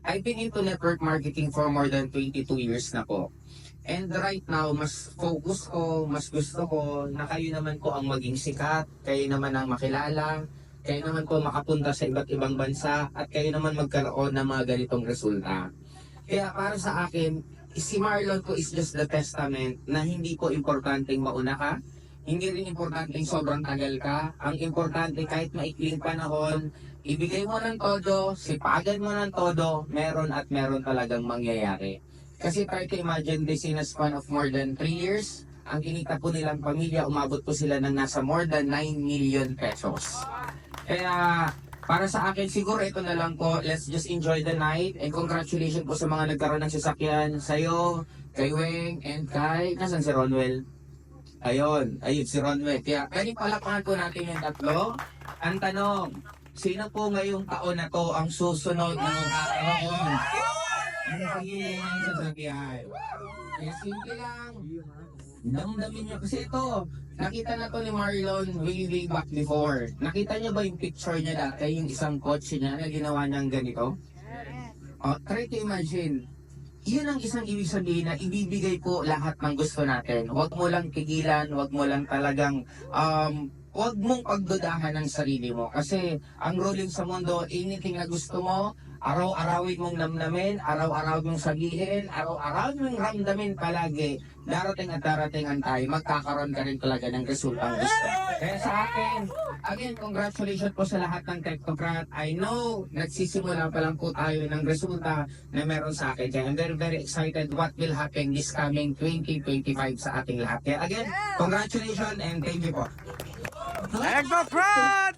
I've been into network marketing for more than 22 years na po. And right now, mas focus ko, mas gusto ko na kayo naman po ang maging sikat, kayo naman ang makilala, kayo naman po makapunta sa iba't ibang bansa, at kayo naman magkaroon ng mga ganitong resulta. Kaya para sa akin, si Marlon po is just the testament na hindi po importanteng mauna ka, hindi rin importanteng sobrang tagal ka. Ang importante kahit maikling panahon, ibigay mo ng todo, sipagan mo ng todo, meron at meron talagang mangyayari. Kasi try to imagine this in a span of more than 3 years, ang kinita po nilang pamilya, umabot po sila ng nasa more than 9 million pesos. Kaya para sa akin, siguro ito na lang po. Let's just enjoy the night. And congratulations po sa mga nagkaroon ng sasakyan. Sa'yo, kay Weng, and kay... Nasaan si Ronwell? Ayun si Ronwell. Kaya palakpakan po natin yung tatlo. Ang tanong, sino po ngayong taon na to ang susunod ng kakaroon? Ano kayo ang sasakyan? Eh, simple lang. Damdamin nyo. Kasi ito, nakita na to ni Marlon way back before. Nakita niyo ba yung picture niya dati, yung isang kotse niya na ginawa niyang ganito? Try to imagine. Yun ang isang ibig sabihin na ibibigay po lahat ng gusto natin. Huwag mo lang tigilan, huwag mo lang talagang, huwag mong pagdudahan ng sarili mo. Kasi ang ruling sa mundo, anything na gusto mo, araw-arawin mong namnamin, araw-araw mong sabihin, araw-araw mong ramdamin palagi, darating at darating ang tayo, magkakaroon ka rin talaga ng resultang gusto. Kaya sa akin, again, congratulations po sa lahat ng Technocrat. I know, nagsisimula pa lang po tayo ng resulta na meron sa akin. Kaya I'm very, very excited what will happen this coming 2025 sa ating lahat. Kaya again, congratulations and thank you po. Technocrat!